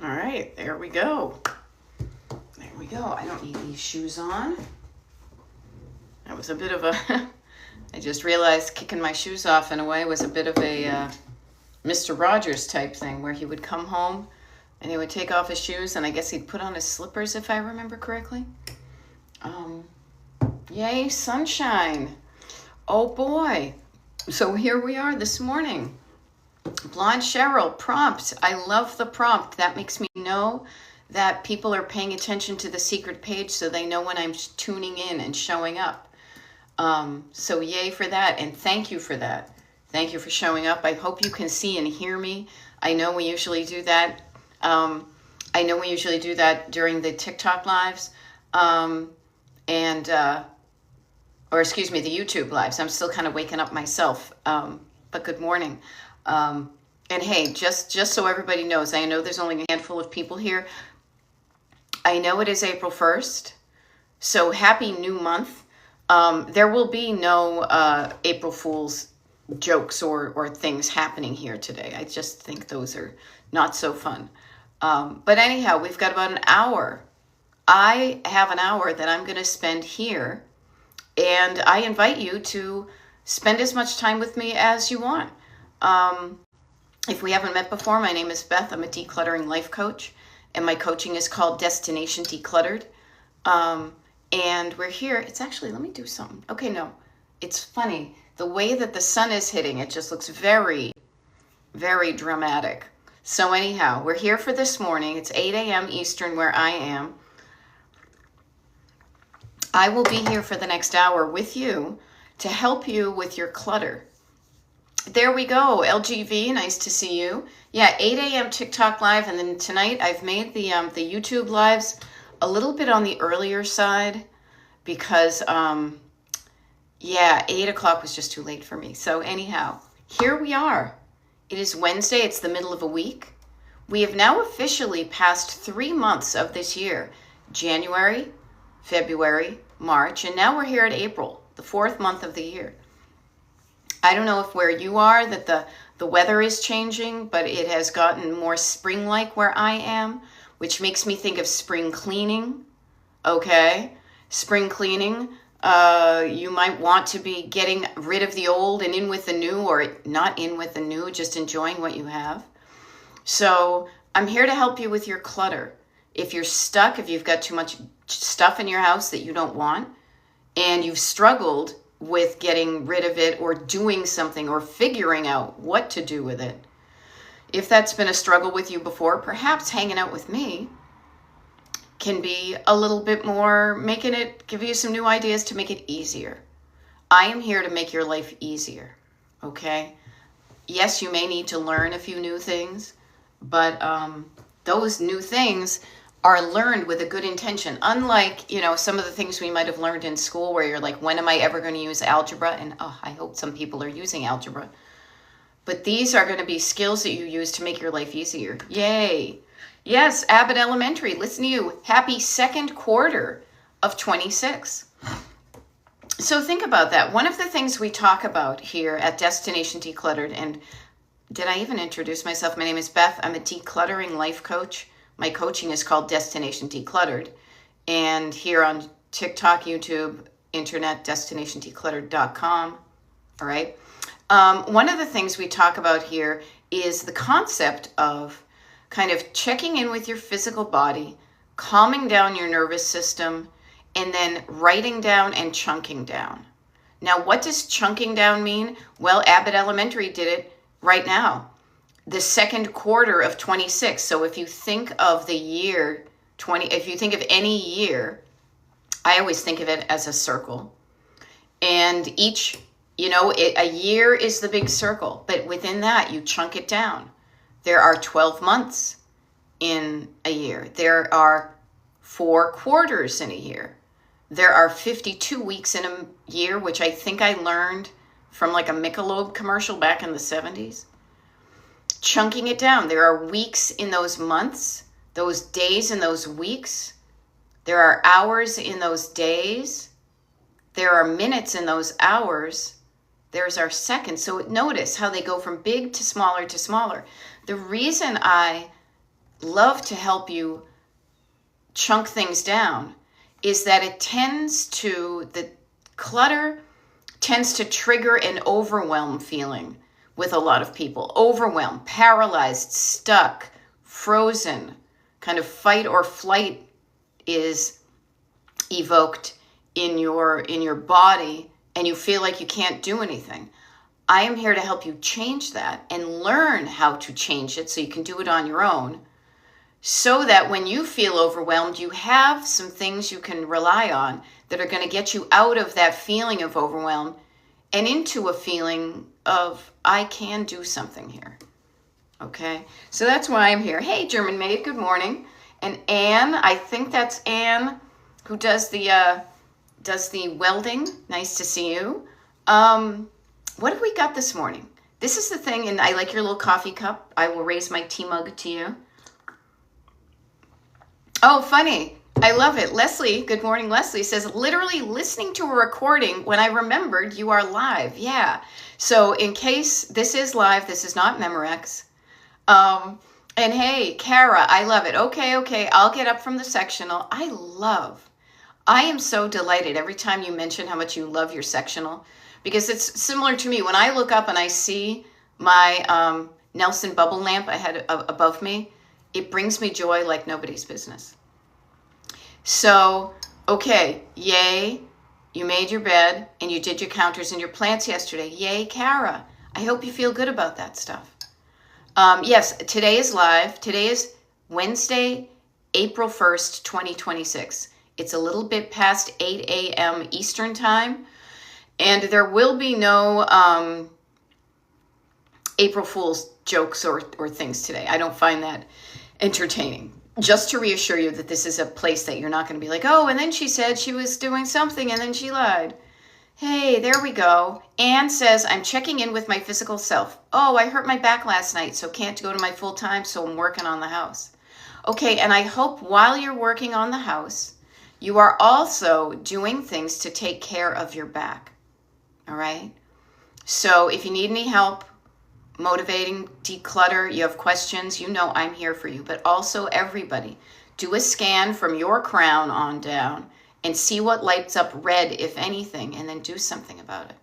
All right, there we go. There we go. I don't need these shoes on. That was a bit of a, I just realized kicking my shoes off in a way was a bit of a Mr. Rogers type thing where he would come home and he would take off his shoes and I guess he'd put on his slippers if I remember correctly. Yay, sunshine. Oh boy. So here we are this morning. Blonde Cheryl, prompt. I love the prompt. That makes me know that people are paying attention to the secret page so they know when I'm tuning in and showing up. So yay for that, and thank you for that. Thank you for showing up. I hope you can see and hear me. I know we usually do that. During the TikTok lives, or excuse me, the YouTube lives. I'm still kind of waking up myself, but good morning. And hey, just so everybody knows, I know there's only a handful of people here. I know it is April 1st, so happy new month. There will be no April Fool's jokes or things happening here today. I just think those are not so fun. But anyhow, we've got about an hour. I have an hour that I'm going to spend here, and I invite you to spend as much time with me as you want. If we haven't met before, my name is Beth. I'm a decluttering life coach, and my coaching is called Destination Decluttered. And we're here. It's actually, let me do something. Okay, no, it's funny. The way that the sun is hitting, it just looks very, very dramatic. So anyhow, we're here for this morning. It's 8 a.m. Eastern where I am. I will be here for the next hour with you to help you with your clutter. There we go. LGV, nice to see you. Yeah, 8 a.m. TikTok live, and then tonight I've made the YouTube lives a little bit on the earlier side because 8 o'clock was just too late for me. So anyhow, here we are. It is Wednesday. It's the middle of a week. We have now officially passed 3 months of this year: January, February, March, and now we're here at April, the 4th month of the year. I don't know if where you are that the weather is changing, but it has gotten more spring-like where I am, which makes me think of spring cleaning. Okay, spring cleaning. You might want to be getting rid of the old and in with the new, or not in with the new, just enjoying what you have. So I'm here to help you with your clutter. If you're stuck, if you've got too much stuff in your house that you don't want, and you've struggled with getting rid of it or doing something or figuring out what to do with it, if that's been a struggle with you before, perhaps hanging out with me can be a little bit more, give you some new ideas to make it easier. I am here to make your life easier, okay? Yes, you may need to learn a few new things, but those new things are learned with a good intention. Unlike, some of the things we might have learned in school where you're like, when am I ever going to use algebra? And I hope some people are using algebra. But these are going to be skills that you use to make your life easier. Yay. Yes, Abbott Elementary, listen to you. Happy second quarter of 26. So think about that. One of the things we talk about here at Destination Decluttered, and did I even introduce myself? My name is Beth. I'm a decluttering life coach. My coaching is called Destination Decluttered. And here on TikTok, YouTube, internet, destinationdecluttered.com. All right. One of the things we talk about here is the concept of kind of checking in with your physical body, calming down your nervous system, and then writing down and chunking down. Now, what does chunking down mean? Well, Abbott Elementary did it right now. The second quarter of 26. So if you think of the year if you think of any year, I always think of it as a circle. And each, a year is the big circle, but within that you chunk it down. There are 12 months in a year. There are 4 quarters in a year. There are 52 weeks in a year, which I think I learned from like a Michelob commercial back in the 70s. Chunking it down. There are weeks in those months, those days in those weeks. There are hours in those days. There are minutes in those hours. There's our seconds. So notice how they go from big to smaller to smaller. The reason I love to help you chunk things down is that the clutter tends to trigger an overwhelm feeling with a lot of people. Overwhelmed, paralyzed, stuck, frozen, kind of fight or flight is evoked in your body, and you feel like you can't do anything. I am here to help you change that and learn how to change it so you can do it on your own, so that when you feel overwhelmed, you have some things you can rely on that are going to get you out of that feeling of overwhelm and into a feeling of, I can do something here. Okay? So that's why I'm here. Hey, German maid, good morning. And Anne, I think that's Anne who does the welding. Nice to see you. What have we got this morning? This is the thing, and I like your little coffee cup. I will raise my tea mug to you. Oh, funny. I love it. Leslie, good morning. Leslie says, literally listening to a recording when I remembered you are live. Yeah. So in case this is live, this is not Memorex. And hey, Kara, I love it. Okay. I'll get up from the sectional. I am so delighted every time you mention how much you love your sectional, because it's similar to me. When I look up and I see my Nelson bubble lamp ahead above me, it brings me joy like nobody's business. So, okay, yay, you made your bed and you did your counters and your plants yesterday. Yay, Kara. I hope you feel good about that stuff. Yes, today is live. Today is Wednesday, April 1st, 2026. It's a little bit past 8 a.m. Eastern time, and there will be no April Fool's jokes or things today. I don't find that entertaining. Just to reassure you that this is a place that you're not going to be like, oh, and then she said she was doing something and then she lied. Hey, there we go. Anne says, I'm checking in with my physical self. Oh, I hurt my back last night, so can't go to my full time, so I'm working on the house. Okay, and I hope while you're working on the house, you are also doing things to take care of your back. All right? So if you need any help motivating, declutter, you have questions, you know I'm here for you. But also everybody, do a scan from your crown on down and see what lights up red, if anything, and then do something about it.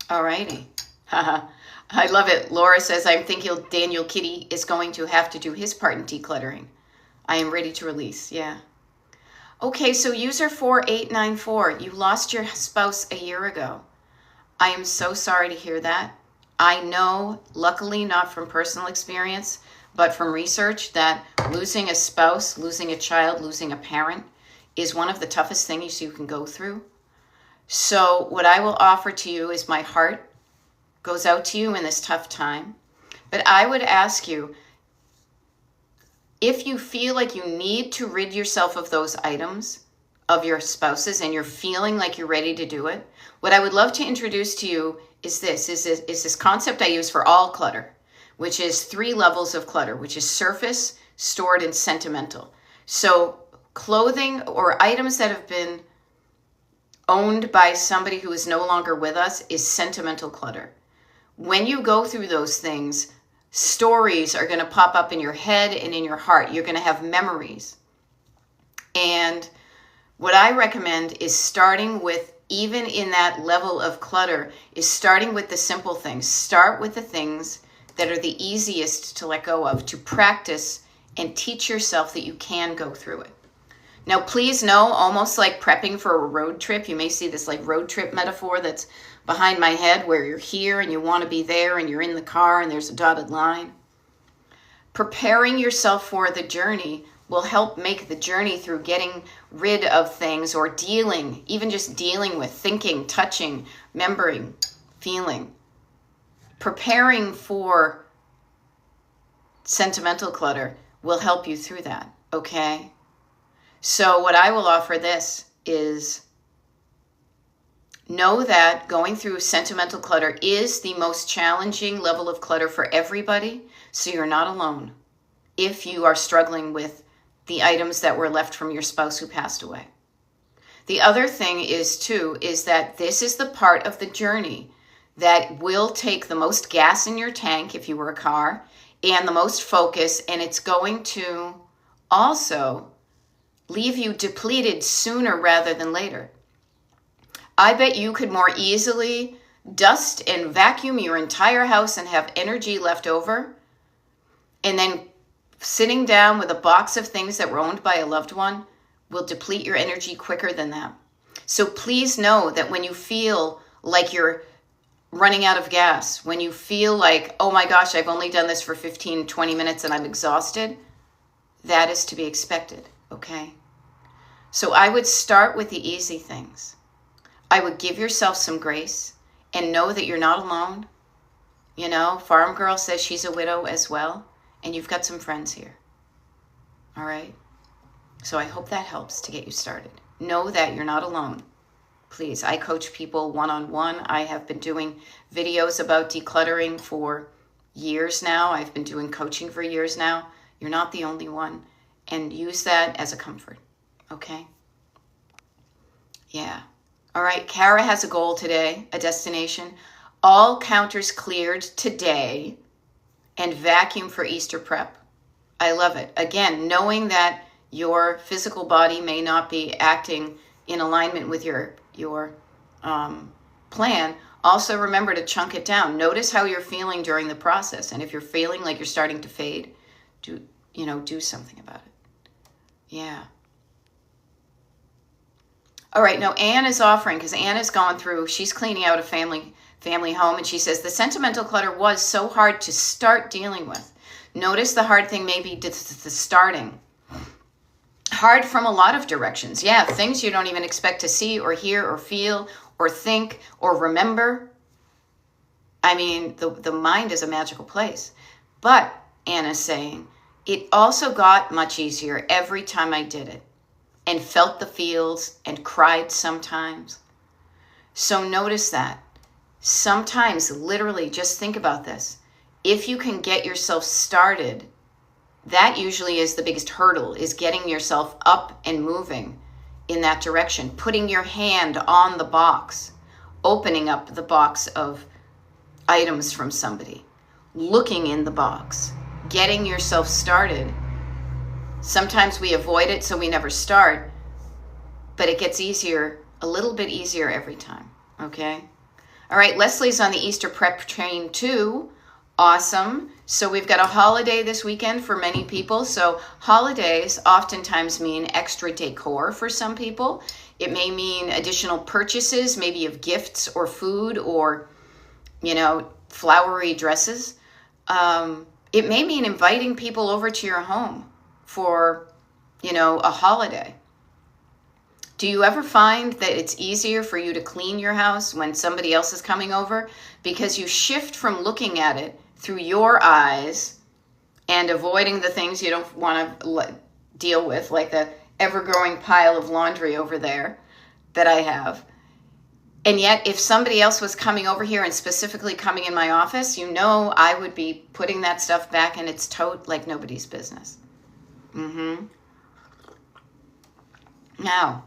All righty. I love it. Laura says, I'm thinking Daniel Kitty is going to have to do his part in decluttering. I am ready to release. Yeah. Okay, so user 4894, you lost your spouse a year ago. I am so sorry to hear that. I know, luckily not from personal experience, but from research, that losing a spouse, losing a child, losing a parent is one of the toughest things you can go through. So what I will offer to you is my heart goes out to you in this tough time. But I would ask you, if you feel like you need to rid yourself of those items of your spouses and you're feeling like you're ready to do it, what I would love to introduce to you is this concept I use for all clutter, which is 3 levels of clutter, which is surface, stored, and sentimental. So clothing or items that have been owned by somebody who is no longer with us is sentimental clutter. When you go through those things, stories are going to pop up in your head and in your heart. You're going to have memories. And what I recommend is starting with, even in that level of clutter, is starting with the simple things. Start with the things that are the easiest to let go of, to practice and teach yourself that you can go through it. Now, please know, almost like prepping for a road trip, you may see this like road trip metaphor that's behind my head, where you're here and you want to be there and you're in the car and there's a dotted line. Preparing yourself for the journey will help make the journey through getting rid of things, or dealing, even just dealing with thinking, touching, remembering, feeling. Preparing for sentimental clutter will help you through that, okay? So what I will offer this is, know that going through sentimental clutter is the most challenging level of clutter for everybody, so you're not alone if you are struggling with the items that were left from your spouse who passed away. The other thing is that this is the part of the journey that will take the most gas in your tank if you were a car, and the most focus, and it's going to also leave you depleted sooner rather than later. I bet you could more easily dust and vacuum your entire house and have energy left over, and then sitting down with a box of things that were owned by a loved one will deplete your energy quicker than that. So please know that when you feel like you're running out of gas, when you feel like, oh my gosh, I've only done this for 15, 20 minutes and I'm exhausted, that is to be expected, okay? So I would start with the easy things. I would give yourself some grace and know that you're not alone. You know, Farm Girl says she's a widow as well, and you've got some friends here. All right? So I hope that helps to get you started. Know that you're not alone. Please, I coach people one-on-one. I have been doing videos about decluttering for years now. I've been doing coaching for years now. You're not the only one. And use that as a comfort. Okay? Yeah. All right, Kara has a goal today, a destination. All counters cleared today and vacuum for Easter prep. I love it. Again, knowing that your physical body may not be acting in alignment with your plan, also remember to chunk it down. Notice how you're feeling during the process. And if you're feeling like you're starting to fade, do something about it. Yeah. All right, now Anne is offering, because Anne is going through, she's cleaning out a family home, and she says, the sentimental clutter was so hard to start dealing with. Notice the hard thing may be the starting. Hard from a lot of directions. Yeah, things you don't even expect to see or hear or feel or think or remember. I mean, the mind is a magical place. But, Anne is saying, it also got much easier every time I did it. And felt the feels and cried sometimes. So notice that. Sometimes, literally, just think about this. If you can get yourself started, that usually is the biggest hurdle, is getting yourself up and moving in that direction. Putting your hand on the box, opening up the box of items from somebody, looking in the box, getting yourself started. Sometimes we avoid it, so we never start, but it gets easier, a little bit easier every time, okay? All right, Leslie's on the Easter prep train too. Awesome. So we've got a holiday this weekend for many people. So holidays oftentimes mean extra decor for some people. It may mean additional purchases, maybe of gifts or food or, flowery dresses. It may mean inviting people over to your home for, a holiday. Do you ever find that it's easier for you to clean your house when somebody else is coming over? Because you shift from looking at it through your eyes and avoiding the things you don't want to deal with, like the ever-growing pile of laundry over there that I have. And yet, if somebody else was coming over here and specifically coming in my office, I would be putting that stuff back in its tote like nobody's business. Now,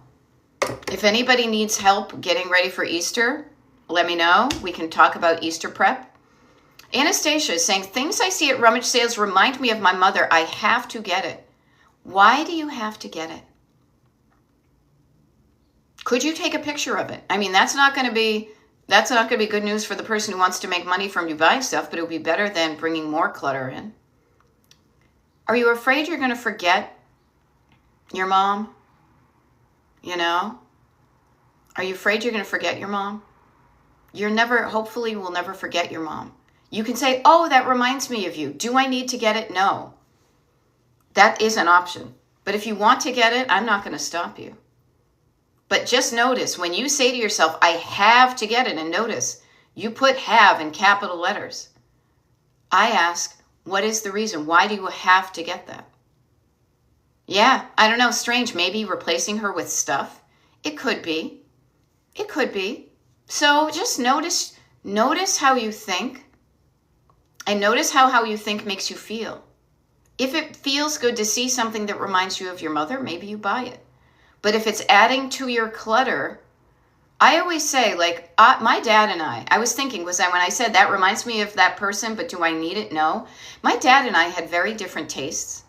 if anybody needs help getting ready for Easter, let me know. We can talk about Easter prep. Anastasia is saying, things I see at rummage sales remind me of my mother. I have to get it. Why do you have to get it? Could you take a picture of it? I mean, that's not going to be good news for the person who wants to make money from you buying stuff, but it would be better than bringing more clutter in. Are you afraid you're going to forget your mom? Are you afraid you're going to forget your mom? Hopefully you will never forget your mom. You can say, oh, that reminds me of you. Do I need to get it? No. That is an option. But if you want to get it, I'm not going to stop you. But just notice, when you say to yourself, I have to get it, and notice, you put have in capital letters. I ask, what is the reason? Why do you have to get that? Yeah, I don't know, strange. Maybe replacing her with stuff. It could be. It could be. So just notice how you think, and notice how you think makes you feel. If it feels good to see something that reminds you of your mother, maybe you buy it. But if it's adding to your clutter, I always say, like, my dad and I was thinking, was I, when I said that reminds me of that person, but do I need it? No. My dad and I had very different tastes.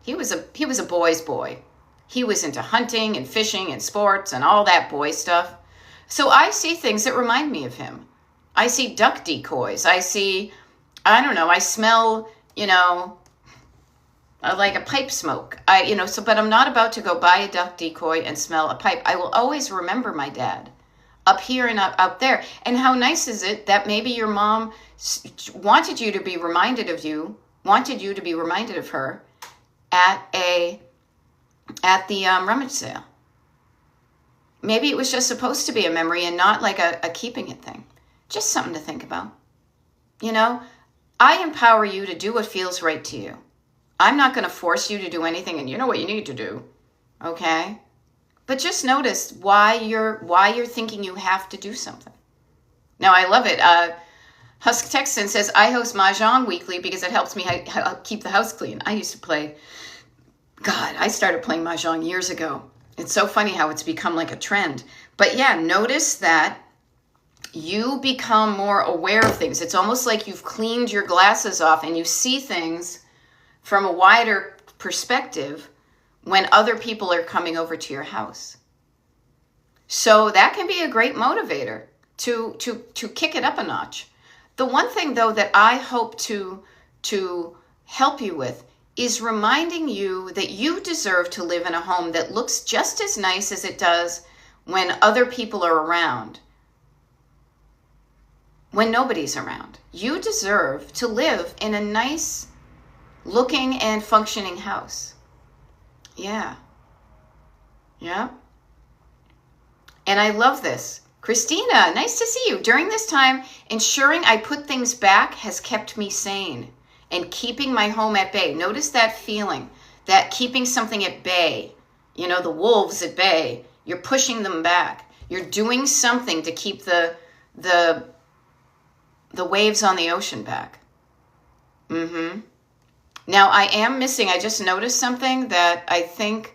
He was a boy's boy. He was into hunting and fishing and sports and all that boy stuff. So I see things that remind me of him. I see duck decoys. I don't know, I smell, like a pipe smoke. But I'm not about to go buy a duck decoy and smell a pipe. I will always remember my dad up here and up there. And how nice is it that maybe your mom wanted you to be reminded of her at the rummage sale. Maybe it was just supposed to be a memory and not like a keeping it thing. Just something to think about. I empower you to do what feels right to you. I'm not going to force you to do anything, and you know what you need to do, okay? But just notice why you're thinking you have to do something. Now, I love it. Husk Texan says, I host Mahjong weekly because it helps me keep the house clean. I started playing Mahjong years ago. It's so funny how it's become like a trend. But yeah, notice that you become more aware of things. It's almost like you've cleaned your glasses off and you see things from a wider perspective when other people are coming over to your house. So that can be a great motivator to kick it up a notch. The one thing, though, that I hope to help you with is reminding you that you deserve to live in a home that looks just as nice as it does when other people are around. When nobody's around. You deserve to live in a nice looking and functioning house. Yeah. And I love this. Christina, nice to see you. During this time, ensuring I put things back has kept me sane and keeping my home at bay. Notice that feeling, that keeping something at bay. The wolves at bay. You're pushing them back. You're doing something to keep the waves on the ocean back. Now, I just noticed something that I think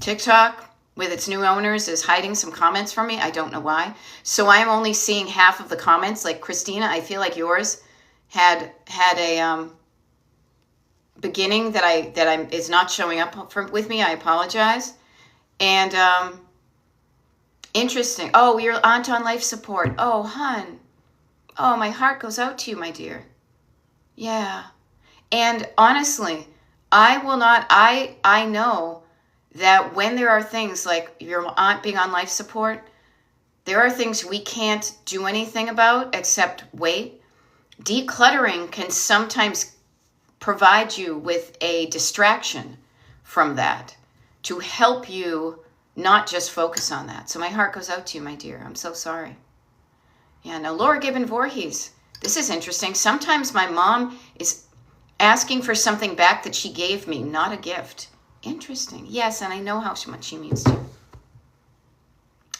TikTok, with its new owners, is hiding some comments from me. I don't know why. So I'm only seeing half of the comments. Like Christina, I feel like yours had a beginning that is not showing up with me. I apologize. And interesting. Oh, your aunt on life support. Oh, hun. Oh, my heart goes out to you, my dear. Yeah. And honestly, I know that when there are things like your aunt being on life support, there are things we can't do anything about except wait. Decluttering can sometimes provide you with a distraction from that to help you not just focus on that. So my heart goes out to you, my dear. I'm so sorry. Yeah, now Laura Gibbon Voorhees. This is interesting. Sometimes my mom is asking for something back that she gave me, not a gift. Interesting. Yes, and I know how much she means to you.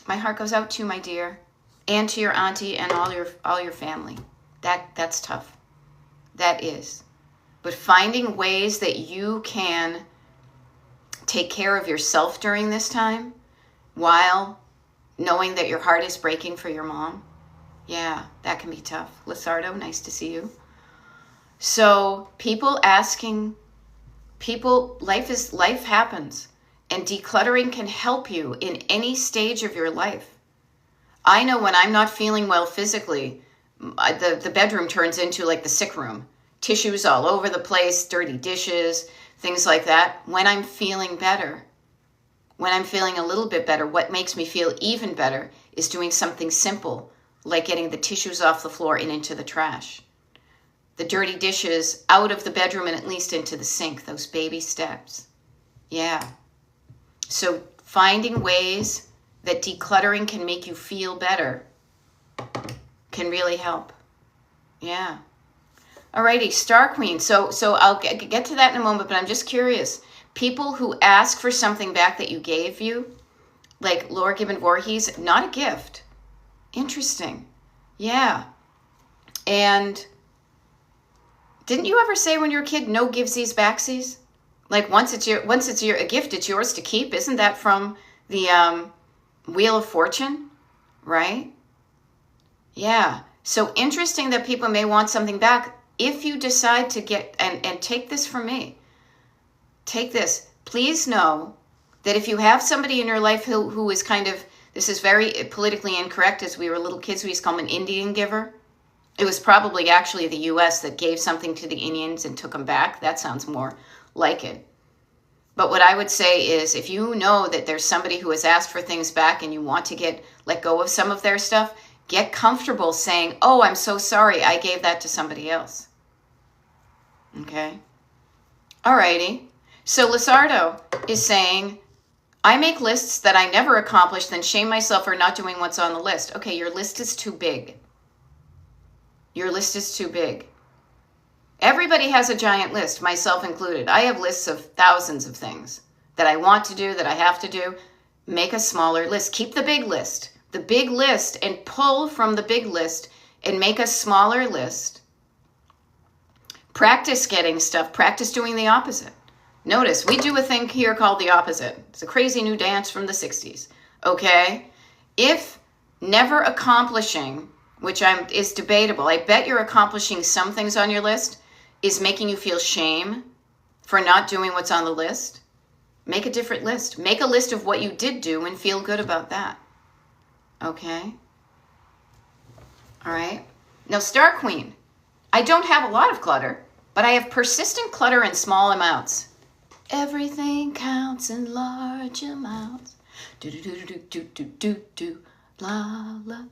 My heart goes out to you, my dear, and to your auntie and all your family. That's tough. That is. But finding ways that you can take care of yourself during this time while knowing that your heart is breaking for your mom. Yeah, that can be tough. Lizardo, nice to see you. So life happens, and decluttering can help you in any stage of your life. I know when I'm not feeling well physically, the bedroom turns into like the sick room. Tissues all over the place, dirty dishes, things like that. When I'm feeling better, when I'm feeling a little bit better, what makes me feel even better is doing something simple, like getting the tissues off the floor and into the trash. The dirty dishes out of the bedroom and at least into the sink, those baby steps. Yeah. So finding ways that decluttering can make you feel better can really help. Yeah. Alrighty, Star Queen. So I'll get to that in a moment, but I'm just curious. People who ask for something back that you gave you, like Laura Gibbon Voorhees, not a gift. Interesting. Yeah. And didn't you ever say when you were a kid, no givesies backsies? Like once it's a gift, it's yours to keep. Isn't that from The Wheel of Fortune, right? Yeah. So interesting that people may want something back. If you decide to get, and take this from me, take this. Please know that if you have somebody in your life who is kind of, this is very politically incorrect, as we were little kids, we used to call them an Indian giver. It was probably actually the U.S. that gave something to the Indians and took them back. That sounds more like it. But what I would say is, if you know that there's somebody who has asked for things back and you want to let go of some of their stuff, get comfortable saying, oh, I'm so sorry, I gave that to somebody else. Okay? Alrighty. So Lizardo is saying, I make lists that I never accomplish, then shame myself for not doing what's on the list. Okay, your list is too big. Your list is too big. Everybody has a giant list, myself included. I have lists of thousands of things that I want to do, that I have to do. Make a smaller list. Keep the big list, and pull from the big list and make a smaller list. Practice getting stuff. Practice doing the opposite. Notice, we do a thing here called the opposite. It's a crazy new dance from the 60s. Okay? If never accomplishing, which is debatable, I bet you're accomplishing some things on your list, is making you feel shame for not doing what's on the list, make a different list. Make a list of what you did do and feel good about that. Okay? All right? Now, Star Queen. I don't have a lot of clutter, but I have persistent clutter in small amounts. Everything counts in large amounts. Do, blah, blah.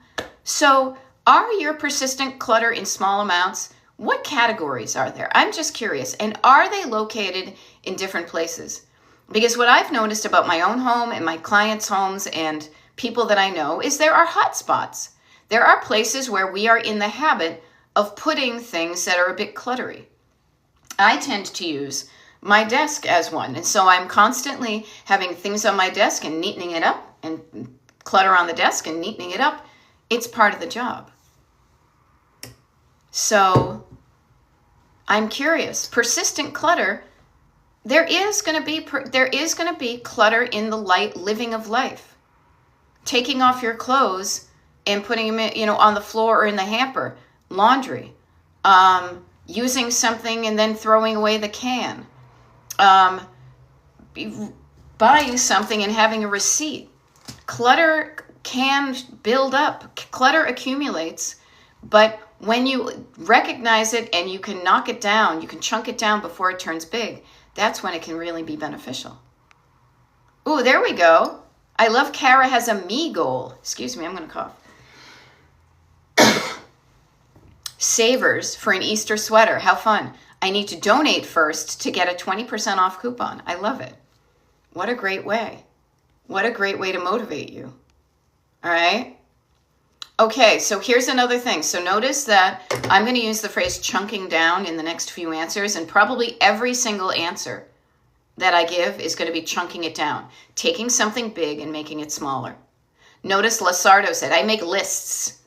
So, are your persistent clutter in small amounts? What categories are there? I'm just curious. And are they located in different places? Because what I've noticed about my own home and my clients' homes and people that I know is there are hot spots. There are places where we are in the habit of putting things that are a bit cluttery. I tend to use my desk as one. And so I'm constantly having things on my desk and neatening it up, and clutter on the desk and neatening it up. It's part of the job. So I'm curious. Persistent clutter, there is going to be clutter in the living of life. Taking off your clothes and putting them in, on the floor or in the hamper. Laundry. Using something and then throwing away the can. Buying something and having a receipt. Clutter can build up. Clutter accumulates, but when you recognize it and you can knock it down, you can chunk it down before it turns big, that's when it can really be beneficial. Ooh, there we go. I love Kara has a me goal. Excuse me, I'm going to cough. Savers for an Easter sweater. How fun. I need to donate first to get a 20% off coupon. I love it. What a great way. What a great way to motivate you. All right. Okay, so here's another thing. So notice that I'm going to use the phrase chunking down in the next few answers, and probably every single answer that I give is going to be chunking it down, taking something big and making it smaller. Notice Lizardo said, I make lists,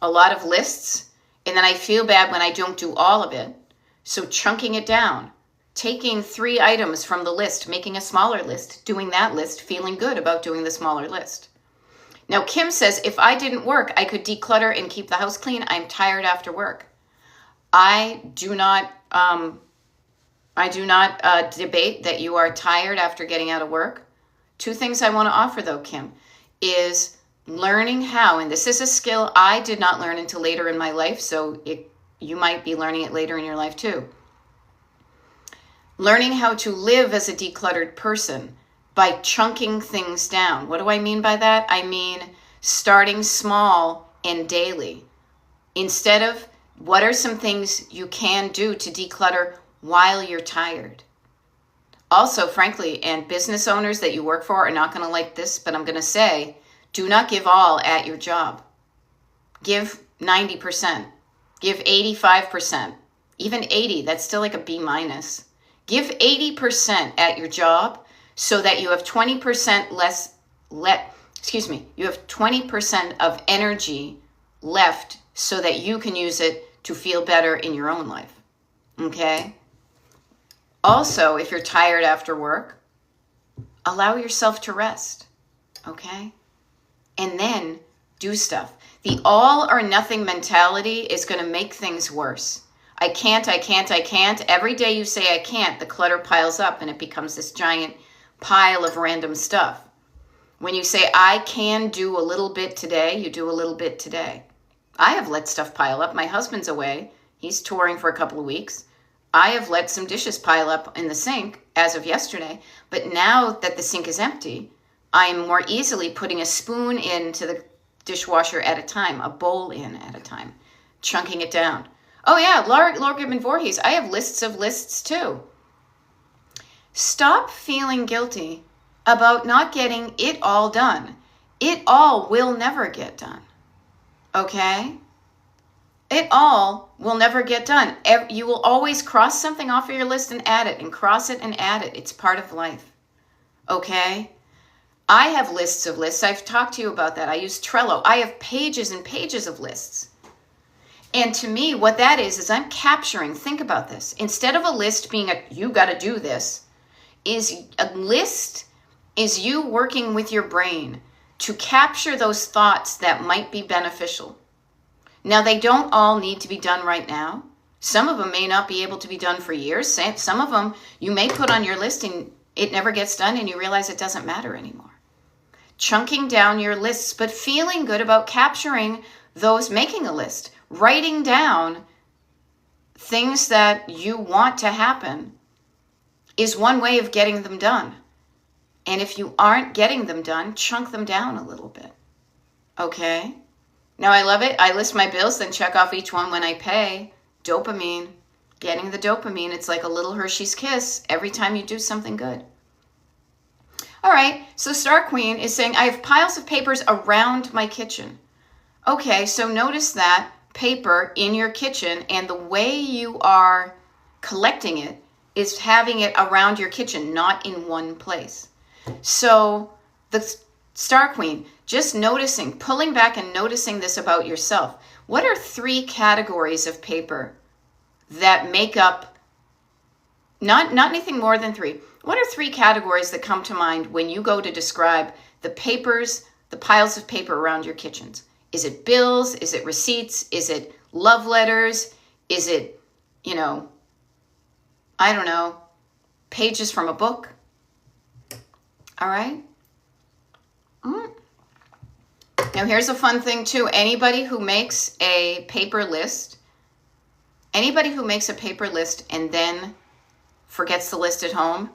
a lot of lists, and then I feel bad when I don't do all of it. So chunking it down, taking 3 items from the list, making a smaller list, doing that list, feeling good about doing the smaller list. Now, Kim says, if I didn't work, I could declutter and keep the house clean. I'm tired after work. I do not debate that you are tired after getting out of work. 2 things I want to offer, though, Kim, is learning how, and this is a skill I did not learn until later in my life, so you might be learning it later in your life, too. Learning how to live as a decluttered person by chunking things down. What do I mean by that? I mean starting small and daily. Instead of, what are some things you can do to declutter while you're tired? Also, frankly, and business owners that you work for are not going to like this, but I'm going to say, do not give all at your job. Give 90%. Give 85%. Even 80, that's still like a B minus. Give 80% at your job, so that you have 20% you have 20% of energy left so that you can use it to feel better in your own life. Okay? Also, if you're tired after work, allow yourself to rest. Okay? And then do stuff. The all or nothing mentality is going to make things worse. I can't, I can't, I can't. Every day you say I can't, the clutter piles up and it becomes this giant pile of random stuff. When you say I can do a little bit today, you do a little bit today. I have let stuff pile up. My husband's away. He's touring for a couple of weeks. I have let some dishes pile up in the sink as of yesterday. But now that the sink is empty, I'm more easily putting a spoon into the dishwasher at a time, a bowl in at a time, chunking it down. Oh yeah, Laura Goodman Voorhees, I have lists of lists too. Stop feeling guilty about not getting it all done. It all will never get done. Okay? It all will never get done. You will always cross something off of your list and add it, and cross it and add it. It's part of life. Okay? I have lists of lists. I've talked to you about that. I use Trello. I have pages and pages of lists. And to me, what that is I'm capturing, think about this. Instead of a list being you got to do this, is a list is you working with your brain to capture those thoughts that might be beneficial. Now, they don't all need to be done right now. Some of them may not be able to be done for years. Some of them you may put on your list and it never gets done and you realize it doesn't matter anymore. Chunking down your lists, but feeling good about capturing those, making a list, writing down things that you want to happen is one way of getting them done. And if you aren't getting them done, chunk them down a little bit. Okay? Now I love it. I list my bills, then check off each one when I pay. Dopamine. Getting the dopamine. It's like a little Hershey's Kiss every time you do something good. All right, so Star Queen is saying, I have piles of papers around my kitchen. Okay, so notice that paper in your kitchen, and the way you are collecting it is having it around your kitchen, not in one place. So the Star Queen, just noticing, pulling back and noticing this about yourself. What are 3 categories of paper that make up, not anything more than 3. What are 3 categories that come to mind when you go to describe the papers, the piles of paper around your kitchens? Is it bills? Is it receipts? Is it love letters? Is it, I don't know, pages from a book? All right? Now here's a fun thing too. Anybody who makes a paper list and then forgets the list at home,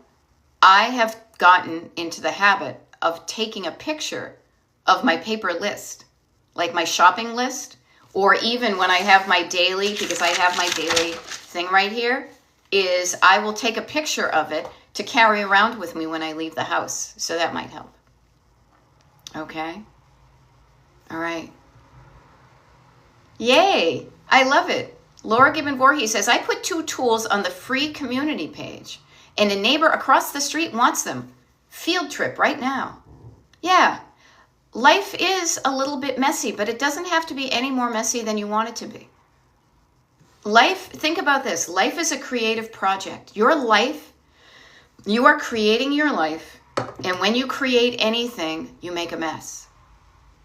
I have gotten into the habit of taking a picture of my paper list, like my shopping list, or even when I have my daily, because I have my daily thing right here, is I will take a picture of it to carry around with me when I leave the house. So that might help. Okay? All right. Yay! I love it. Laura Gibbon Voorhees says, I put 2 tools on the free community page, and a neighbor across the street wants them. Field trip right now. Yeah. Life is a little bit messy, but it doesn't have to be any more messy than you want it to be. Life, think about this. Life is a creative project. Your life, you are creating your life, and when you create anything, you make a mess.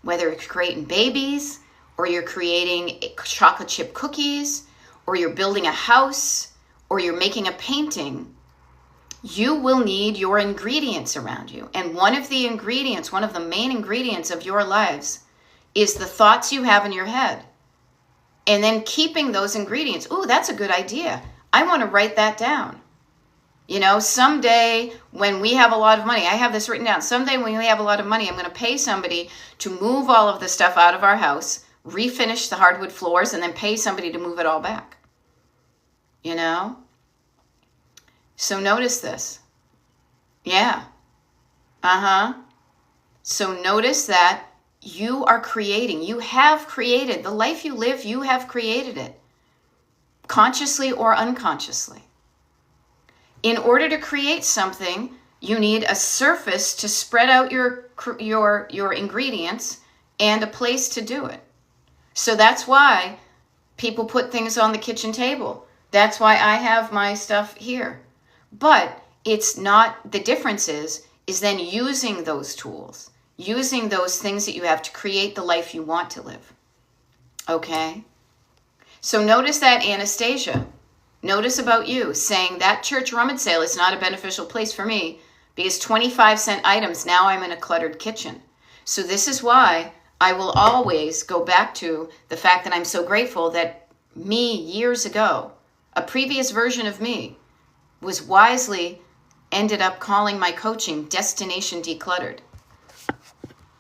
Whether it's creating babies, or you're creating chocolate chip cookies, or you're building a house, or you're making a painting, you will need your ingredients around you. And one of the main ingredients of your lives is the thoughts you have in your head. And then keeping those ingredients. Ooh, that's a good idea. I want to write that down. Someday when we have a lot of money, I have this written down. Someday when we have a lot of money, I'm going to pay somebody to move all of the stuff out of our house, refinish the hardwood floors, and then pay somebody to move it all back. So notice this. Yeah. So notice that you are creating. You have created. The life you live, you have created it. Consciously or unconsciously. In order to create something, you need a surface to spread out your ingredients and a place to do it. So that's why people put things on the kitchen table. That's why I have my stuff here. But it's not, the difference is then using those tools, using those things that you have to create the life you want to live. Okay? So notice that, Anastasia. Notice about you saying that church rummage sale is not a beneficial place for me because 25-cent items, now I'm in a cluttered kitchen. So this is why I will always go back to the fact that I'm so grateful that me years ago, a previous version of me, was wisely ended up calling my coaching Destination Decluttered.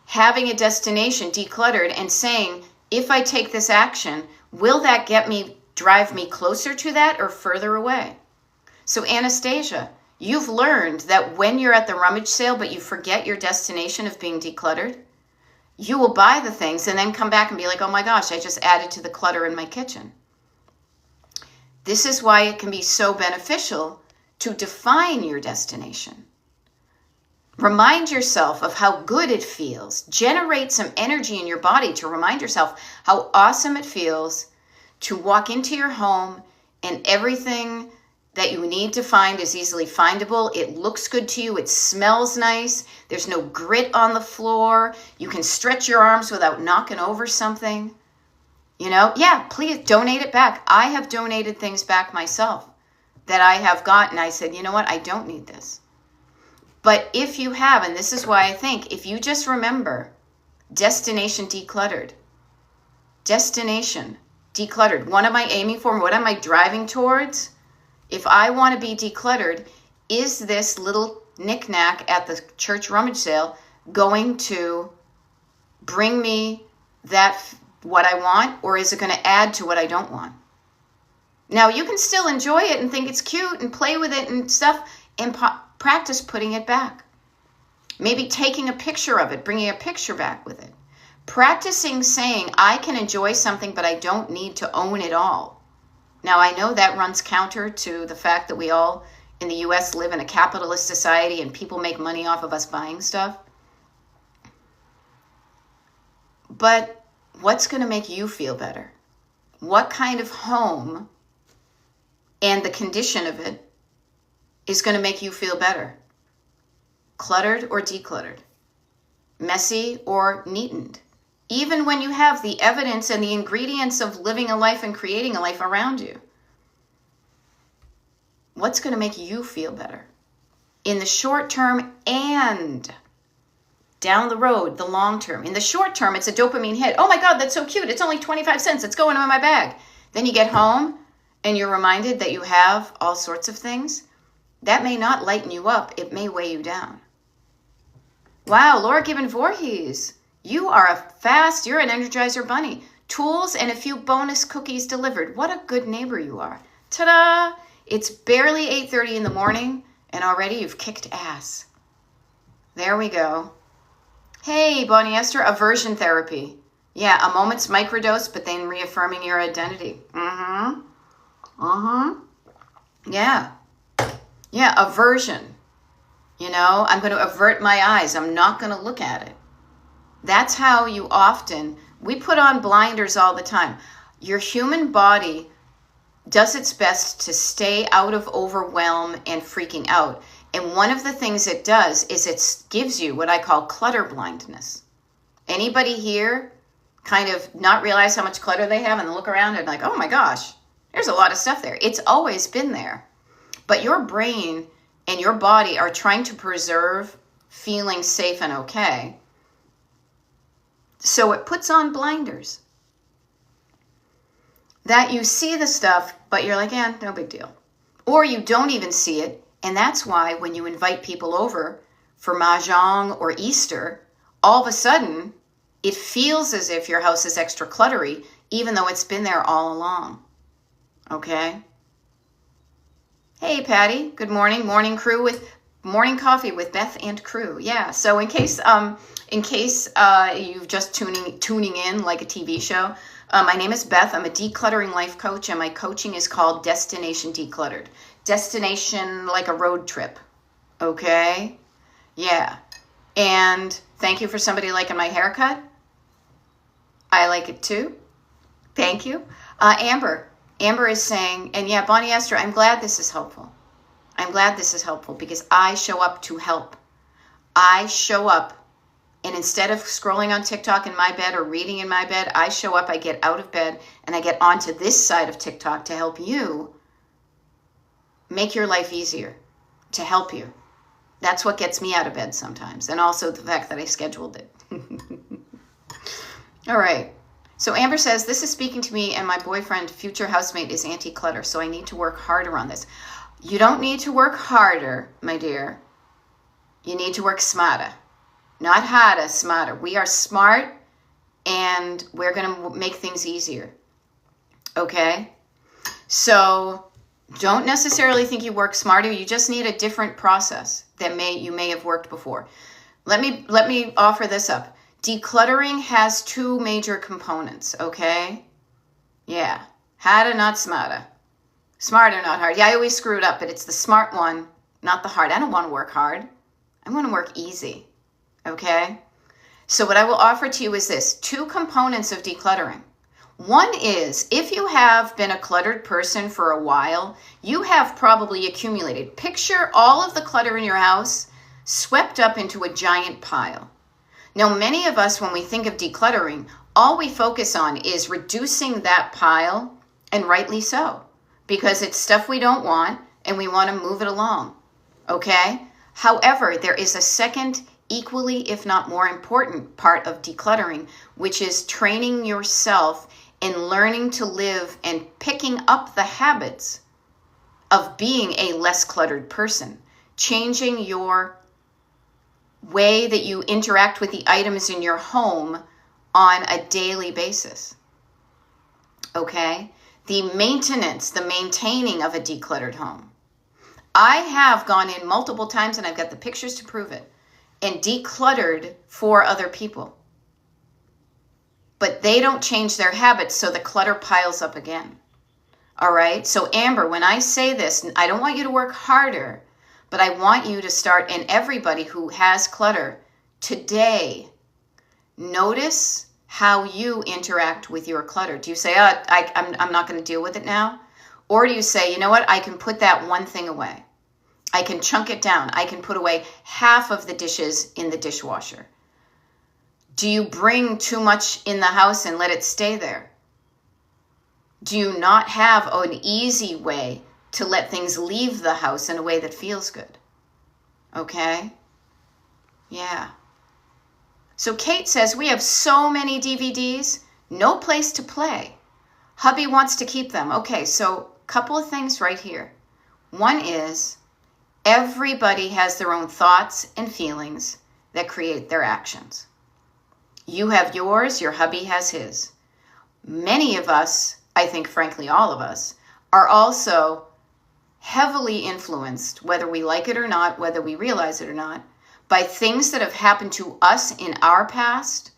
Having a destination decluttered and saying, if I take this action, will that drive me closer to that or further away? So Anastasia, you've learned that when you're at the rummage sale but you forget your destination of being decluttered, you will buy the things and then come back and be like, oh my gosh, I just added to the clutter in my kitchen. This is why it can be so beneficial to define your destination. Remind yourself of how good it feels. Generate some energy in your body to remind yourself how awesome it feels to walk into your home and everything that you need to find is easily findable. It looks good to you. It smells nice. There's no grit on the floor. You can stretch your arms without knocking over something. Yeah, please donate it back. I have donated things back myself that I have gotten. I said, you know what? I don't need this. But if you have, and this is why I think, if you just remember destination decluttered, destination decluttered, what am I aiming for? What am I driving towards? If I want to be decluttered, is this little knickknack at the church rummage sale going to bring me what I want, or is it going to add to what I don't want? Now, you can still enjoy it and think it's cute and play with it and stuff and practice putting it back. Maybe taking a picture of it, bringing a picture back with it. Practicing saying, I can enjoy something, but I don't need to own it all. Now, I know that runs counter to the fact that we all in the U.S. live in a capitalist society and people make money off of us buying stuff. But what's going to make you feel better? What kind of home and the condition of it is going to make you feel better? Cluttered or decluttered? Messy or neatened? Even when you have the evidence and the ingredients of living a life and creating a life around you. What's going to make you feel better? In the short term and down the road, the long term. In the short term, it's a dopamine hit. Oh my God, that's so cute. It's only 25 cents. It's going in my bag. Then you get home and you're reminded that you have all sorts of things. That may not lighten you up. It may weigh you down. Wow, Laura Gibbon Voorhees. You're an Energizer bunny. Tools and a few bonus cookies delivered. What a good neighbor you are. Ta-da! It's barely 8:30 in the morning and already you've kicked ass. There we go. Hey, Bonnie Esther, aversion therapy. Yeah, a moment's microdose, but then reaffirming your identity. Yeah, aversion. I'm going to avert my eyes. I'm not going to look at it. That's how we put on blinders all the time. Your human body does its best to stay out of overwhelm and freaking out. And one of the things it does is it gives you what I call clutter blindness. Anybody here kind of not realize how much clutter they have and look around and like, oh my gosh, there's a lot of stuff there. It's always been there. But your brain and your body are trying to preserve feeling safe and okay. So it puts on blinders. That you see the stuff, but you're like, yeah, no big deal. Or you don't even see it. And that's why when you invite people over for Mahjong or Easter, all of a sudden, it feels as if your house is extra cluttery, even though it's been there all along. Okay? Hey, Patty. Good morning. Morning coffee with Beth and crew. Yeah. So in case you've just tuning in like a TV show, my name is Beth. I'm a decluttering life coach, and my coaching is called Destination Decluttered. Destination like a road trip. Okay? Yeah. And thank you for somebody liking my haircut. I like it too. Thank you. Amber is saying, and yeah, Bonnie Esther, I'm glad this is helpful. I'm glad this is helpful because I show up to help. I show up And instead of scrolling on TikTok in my bed or reading in my bed, I show up, I get out of bed, and I get onto this side of TikTok to help you make your life easier, to help you. That's what gets me out of bed sometimes. And also the fact that I scheduled it. All right. So Amber says, this is speaking to me and my boyfriend, future housemate, is anti-clutter. So I need to work harder on this. You don't need to work harder, my dear. You need to work smarter. Not harder, smarter. We are smart and we're going to make things easier. Okay? So don't necessarily think you work smarter. You just need a different process that you may have worked before. Let me offer this up. Decluttering has two major components, okay? Yeah. Harder, not smarter. Smarter, not hard. Yeah, I always screw it up, but it's the smart one, not the hard. I don't want to work hard. I want to work easy, okay? So what I will offer to you is this. Two components of decluttering. One is, if you have been a cluttered person for a while, you have probably accumulated. Picture all of the clutter in your house swept up into a giant pile. Now, many of us, when we think of decluttering, all we focus on is reducing that pile, and rightly so, because it's stuff we don't want and we want to move it along, okay? However, there is a second, equally, if not more important part of decluttering, which is training yourself in learning to live and picking up the habits of being a less cluttered person, changing your way that you interact with the items in your home on a daily basis. Okay? The maintenance, the maintaining of a decluttered home. I have gone in multiple times, and I've got the pictures to prove it, and decluttered for other people. But they don't change their habits, so the clutter piles up again. All right? So Amber, when I say this, I don't want you to work harder, but I want you to start, and everybody who has clutter, today, notice how you interact with your clutter. Do you say, I'm not going to deal with it now? Or do you say, you know what, I can put that one thing away. I can chunk it down. I can put away half of the dishes in the dishwasher. Do you bring too much in the house and let it stay there? Do you not have an easy way to let things leave the house in a way that feels good? Okay? Yeah. So Kate says, we have so many DVDs, no place to play. Hubby wants to keep them. Okay, so a couple of things right here. One is, everybody has their own thoughts and feelings that create their actions. You have yours, your hubby has his. Many of us, I think frankly all of us, are also heavily influenced, whether we like it or not, whether we realize it or not, by things that have happened to us in our past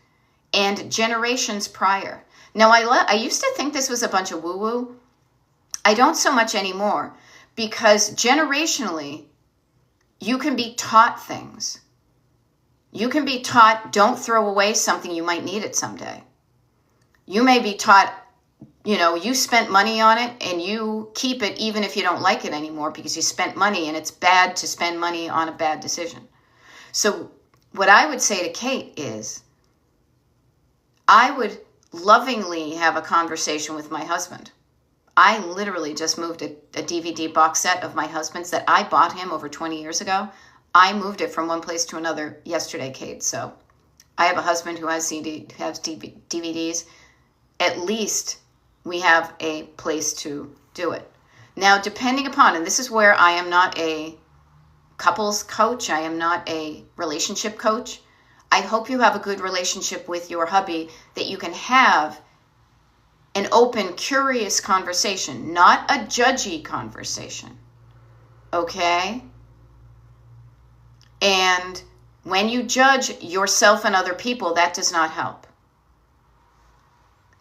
and generations prior. Now, I used to think this was a bunch of woo-woo. I don't so much anymore, because generationally, you can be taught things. You can be taught, don't throw away something, you might need it someday. You may be taught, you spent money on it and you keep it even if you don't like it anymore because you spent money, and it's bad to spend money on a bad decision. So what I would say to Kate is, I would lovingly have a conversation with my husband. I literally just moved a DVD box set of my husband's that I bought him over 20 years ago. I moved it from one place to another yesterday, Kate. So I have a husband who has DVDs. At least we have a place to do it. Now, depending upon, and this is where I am not a couples coach, I am not a relationship coach. I hope you have a good relationship with your hubby, that you can have an open, curious conversation, not a judgy conversation. Okay? And when you judge yourself and other people, that does not help.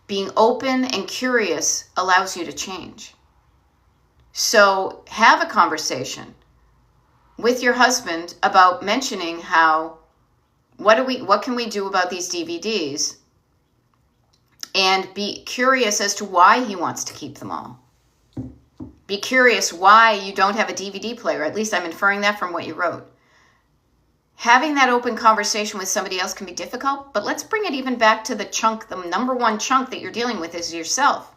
Being open and curious allows you to change. So have a conversation with your husband about mentioning how, what can we do about these DVDs? And be curious as to why he wants to keep them all. Be curious why you don't have a DVD player. At least I'm inferring that from what you wrote. Having that open conversation with somebody else can be difficult, but let's bring it even back to the chunk, the number one chunk that you're dealing with is yourself.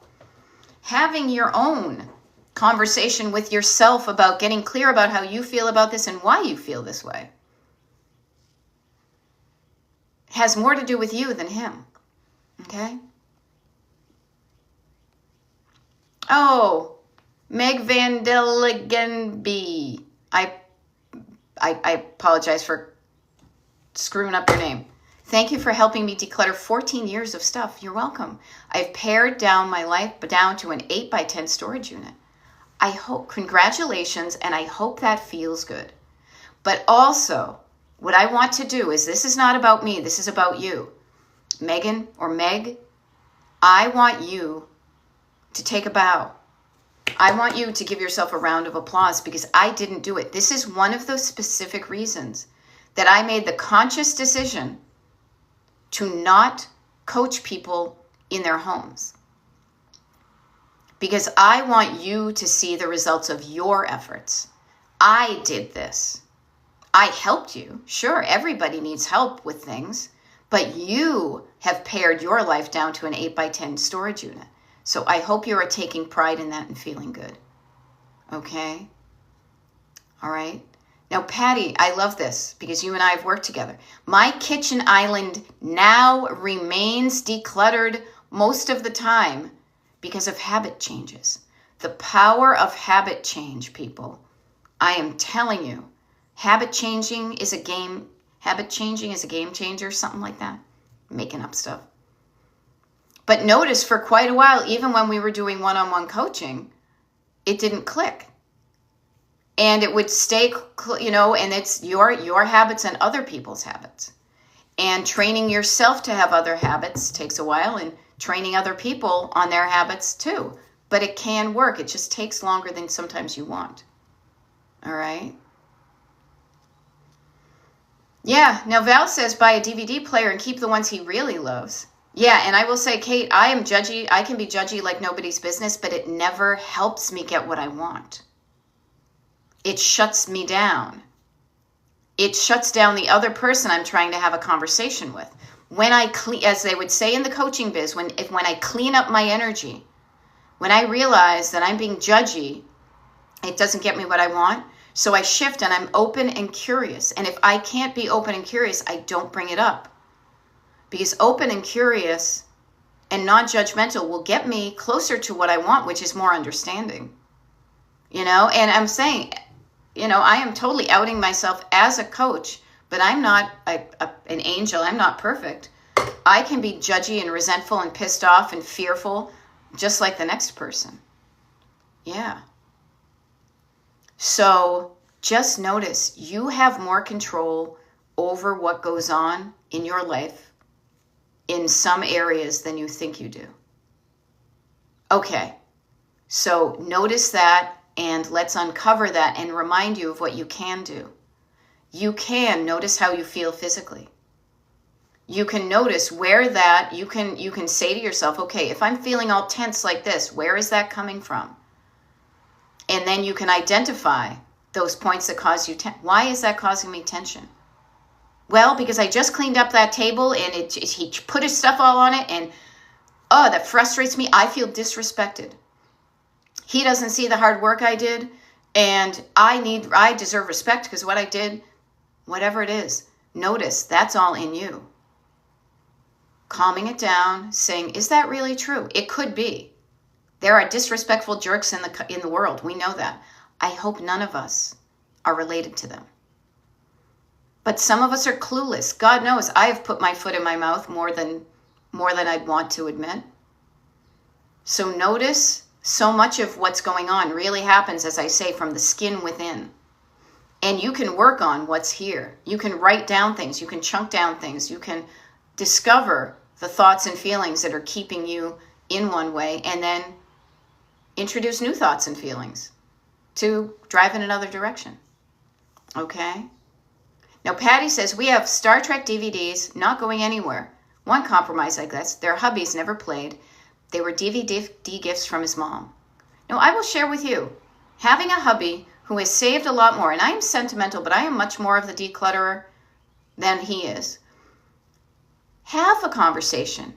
Having your own conversation with yourself about getting clear about how you feel about this and why you feel this way has more to do with you than him. Okay? Oh, Meg Van Deligenby. I apologize for screwing up your name. Thank you for helping me declutter 14 years of stuff. You're welcome. I've pared down my life down to an 8x10 storage unit. I hope, congratulations, and I hope that feels good. But also, what I want to do is, this is not about me, this is about you. Megan or Meg, I want you to take a bow. I want you to give yourself a round of applause because I didn't do it. This is one of those specific reasons that I made the conscious decision to not coach people in their homes. Because I want you to see the results of your efforts. I did this. I helped you. Sure, everybody needs help with things, but you have pared your life down to an 8x10 storage unit. So I hope you are taking pride in that and feeling good. Okay? All right? Now, Patty, I love this because you and I have worked together. My kitchen island now remains decluttered most of the time because of habit changes. The power of habit change, people. I am telling you, habit changing is a game changer, something like that. I'm making up stuff. But notice for quite a while, even when we were doing one-on-one coaching, it didn't click. And it would stay, and it's your habits and other people's habits. And training yourself to have other habits takes a while, and training other people on their habits too. But it can work. It just takes longer than sometimes you want. All right? Yeah, now Val says buy a DVD player and keep the ones he really loves. Yeah, and I will say, Kate, I am judgy. I can be judgy like nobody's business, but it never helps me get what I want. It shuts me down. It shuts down the other person I'm trying to have a conversation with. When I clean, as they would say in the coaching biz, when I clean up my energy, when I realize that I'm being judgy, it doesn't get me what I want. So I shift and I'm open and curious. And if I can't be open and curious, I don't bring it up. Because open and curious and non-judgmental will get me closer to what I want, which is more understanding. And I'm saying, I am totally outing myself as a coach, but I'm not an angel. I'm not perfect. I can be judgy and resentful and pissed off and fearful, just like the next person. Yeah. So just notice you have more control over what goes on in your life in some areas than you think you do. Okay, so notice that and let's uncover that and remind you of what you can do. You can notice how you feel physically. You can notice where that, you can say to yourself, okay, if I'm feeling all tense like this, where is that coming from? And then you can identify those points that cause you tension. Why is that causing me tension? Well, because I just cleaned up that table and he put his stuff all on it and, that frustrates me. I feel disrespected. He doesn't see the hard work I did and I deserve respect because what I did, whatever it is, notice that's all in you. Calming it down, saying, is that really true? It could be. There are disrespectful jerks in the world. We know that. I hope none of us are related to them. But some of us are clueless. God knows I have put my foot in my mouth more than I'd want to admit. So notice so much of what's going on really happens, as I say, from the skin within. And you can work on what's here. You can write down things. You can chunk down things. You can discover the thoughts and feelings that are keeping you in one way and then introduce new thoughts and feelings to drive in another direction. Okay? Now, Patty says, we have Star Trek DVDs not going anywhere. One compromise, I guess. Their hubbies never played. They were DVD gifts from his mom. Now, I will share with you, having a hubby who has saved a lot more, and I am sentimental, but I am much more of the declutterer. than he is. Have a conversation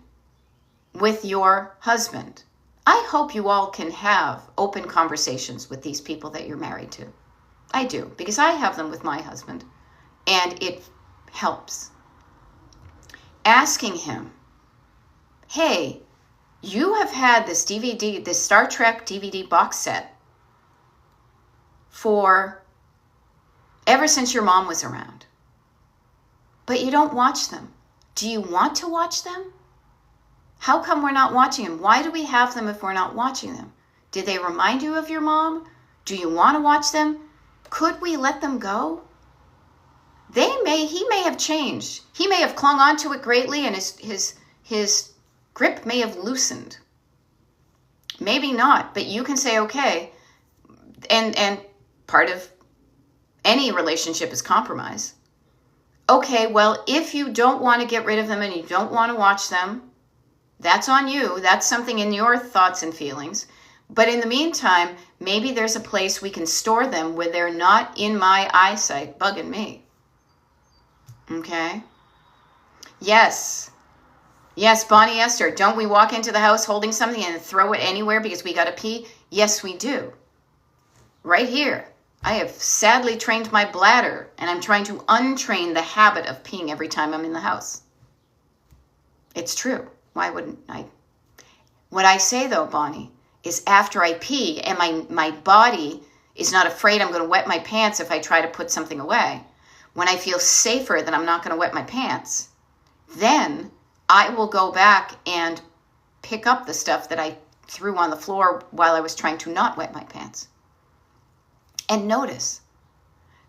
with your husband. I hope you all can have open conversations with these people that you're married to. I do, because I have them with my husband, and it helps. Asking him, hey, you have had this DVD, this Star Trek DVD box set for ever since your mom was around, but you don't watch them. Do you want to watch them? How come we're not watching them? Why do we have them if we're not watching them? Did they remind you of your mom? Do you want to watch them? Could we let them go? He may have changed. He may have clung on to it greatly, and his grip may have loosened. Maybe not, but you can say, okay, and part of any relationship is compromise. Okay, well, if you don't want to get rid of them and you don't want to watch them, that's on you. That's something in your thoughts and feelings. But in the meantime, maybe there's a place we can store them where they're not in my eyesight bugging me. Okay? Yes. Yes, Bonnie Esther, don't we walk into the house holding something and throw it anywhere because we got to pee? Yes, we do. Right here. I have sadly trained my bladder, and I'm trying to untrain the habit of peeing every time I'm in the house. It's true. Why wouldn't I? What I say, though, Bonnie, is after I pee and my body is not afraid I'm going to wet my pants if I try to put something away, when I feel safer that I'm not going to wet my pants, then I will go back and pick up the stuff that I threw on the floor while I was trying to not wet my pants. And notice,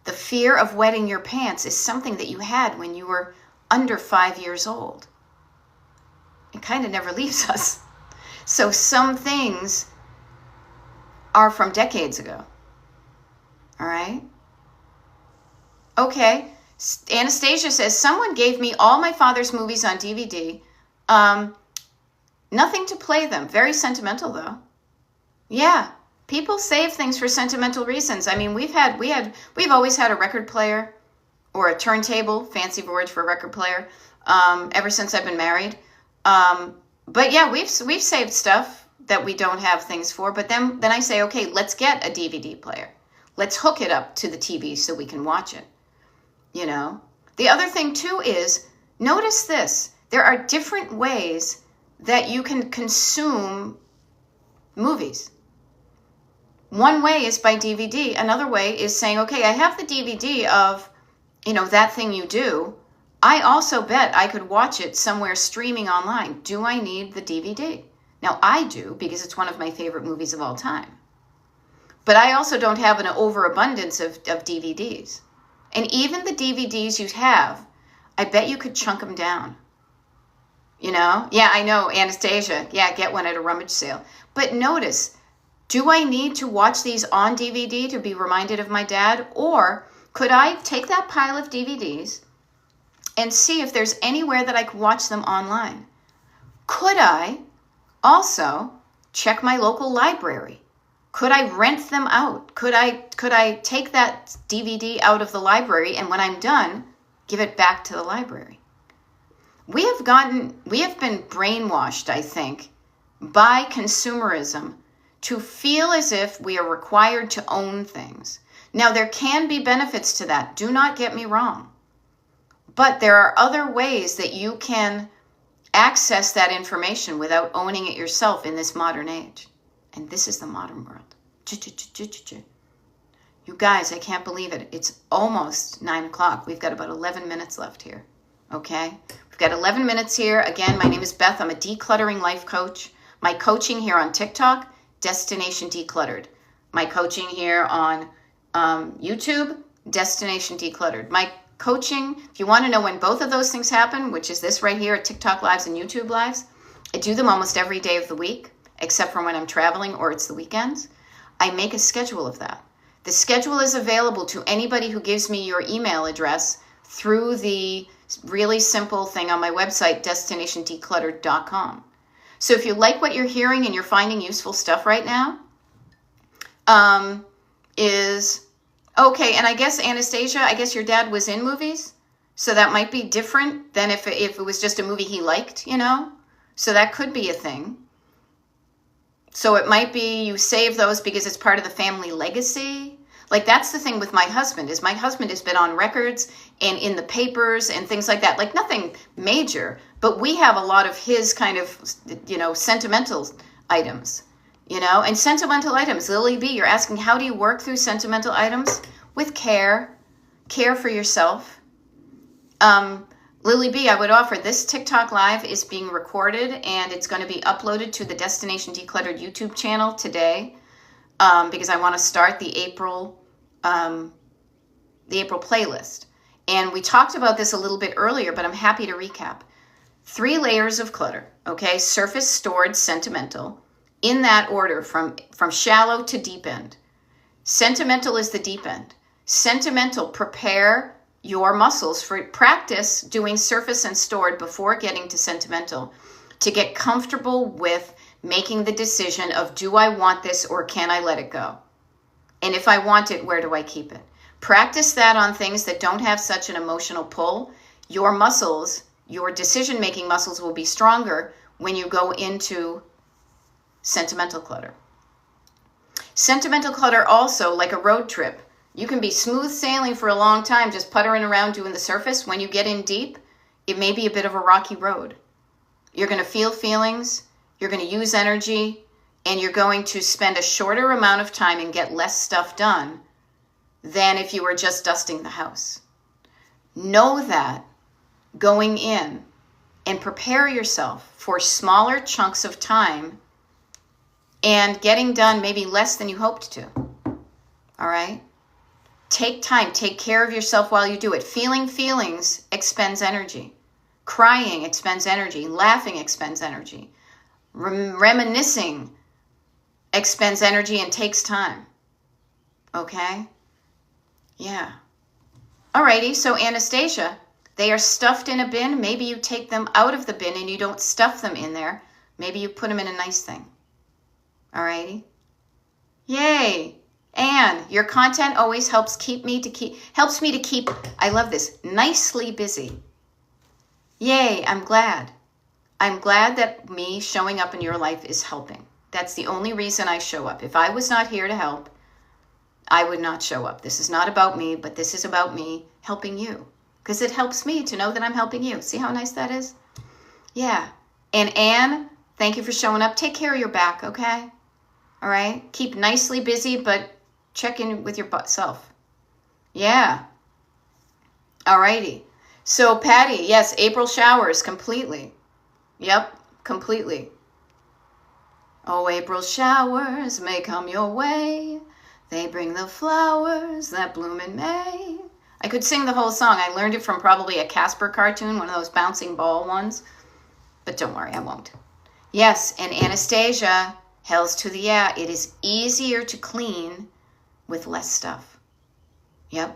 the fear of wetting your pants is something that you had when you were under 5 years old. It kind of never leaves us. So some things are from decades ago. All right? Okay. Anastasia says, someone gave me all my father's movies on DVD. Nothing to play them. Very sentimental, though. Yeah. People save things for sentimental reasons. I mean, we've always had a record player or a turntable, fancy word for a record player, ever since I've been married. But yeah, we've saved stuff that we don't have things for. But then I say, okay, let's get a DVD player. Let's hook it up to the TV so we can watch it. You know, the other thing too is, notice this. There are different ways that you can consume movies. One way is by DVD. Another way is saying, okay, I have the DVD of, That Thing You Do. I also bet I could watch it somewhere streaming online. Do I need the DVD? Now, I do, because it's one of my favorite movies of all time. But I also don't have an overabundance of DVDs. And even the DVDs you have, I bet you could chunk them down. Yeah, I know, Anastasia. Yeah, get one at a rummage sale. But notice, do I need to watch these on DVD to be reminded of my dad? Or could I take that pile of DVDs and see if there's anywhere that I could watch them online? Could I also check my local library? Could I rent them out? Could I take that DVD out of the library and when I'm done, give it back to the library? We have been brainwashed, I think, by consumerism to feel as if we are required to own things. Now, there can be benefits to that. Do not get me wrong. But there are other ways that you can access that information without owning it yourself in this modern age. And this is the modern world. You guys, I can't believe it. It's almost 9 o'clock. We've got about 11 minutes left here. Okay? We've got 11 minutes here. Again, my name is Beth. I'm a decluttering life coach. My coaching here on TikTok, Destination Decluttered. My coaching here on YouTube, Destination Decluttered. My coaching, if you want to know when both of those things happen, which is this right here at TikTok Lives and YouTube Lives, I do them almost every day of the week, except for when I'm traveling or it's the weekends. I make a schedule of that. The schedule is available to anybody who gives me your email address through the really simple thing on my website, destinationdecluttered.com. So if you like what you're hearing and you're finding useful stuff right now, okay, and I guess, Anastasia, I guess your dad was in movies? So that might be different than if it was just a movie he liked, you know? So that could be a thing. So it might be you save those because it's part of the family legacy. Like that's the thing with my husband, is my husband has been on records and in the papers and things like that. Like nothing major, but we have a lot of his kind of, sentimental items, and sentimental items. Lily B, you're asking, how do you work through sentimental items? With care for yourself. Lily B, I would offer this TikTok live is being recorded and it's going to be uploaded to the Destination Decluttered YouTube channel today, because I want to start the April playlist. And we talked about this a little bit earlier, but I'm happy to recap. 3 layers of clutter, okay? Surface, stored, sentimental, in that order from shallow to deep end. Sentimental is the deep end. Sentimental, prepare your muscles for practice doing surface and stored before getting to sentimental, to get comfortable with making the decision of, do I want this or can I let it go? And if I want it, where do I keep it? Practice that on things that don't have such an emotional pull. Your muscles, your decision-making muscles will be stronger when you go into sentimental clutter. Sentimental clutter also, like a road trip. You can be smooth sailing for a long time, just puttering around doing the surface. When you get in deep, it may be a bit of a rocky road. You're going to feel feelings, you're going to use energy, and you're going to spend a shorter amount of time and get less stuff done than if you were just dusting the house. Know that going in, and prepare yourself for smaller chunks of time and getting done maybe less than you hoped to. All right? Take time. Take care of yourself while you do it. Feeling feelings expends energy. Crying expends energy. Laughing expends energy. Reminiscing expends energy and takes time. Okay? Yeah. Alrighty, so Anastasia, they are stuffed in a bin. Maybe you take them out of the bin and you don't stuff them in there. Maybe you put them in a nice thing. Alrighty? Yay! Anne, your content always helps me to keep, I love this, nicely busy. Yay, I'm glad. I'm glad that me showing up in your life is helping. That's the only reason I show up. If I was not here to help, I would not show up. This is not about me, but this is about me helping you. Because it helps me to know that I'm helping you. See how nice that is? Yeah. And Anne, thank you for showing up. Take care of your back, okay? All right? Keep nicely busy, but check in with your self. Yeah. All righty. So Patty, yes, April showers completely. Yep, completely. Oh, April showers may come your way. They bring the flowers that bloom in May. I could sing the whole song. I learned it from probably a Casper cartoon, one of those bouncing ball ones. But don't worry, I won't. Yes, and Anastasia, hells to the yeah, it is easier to clean with less stuff. Yep.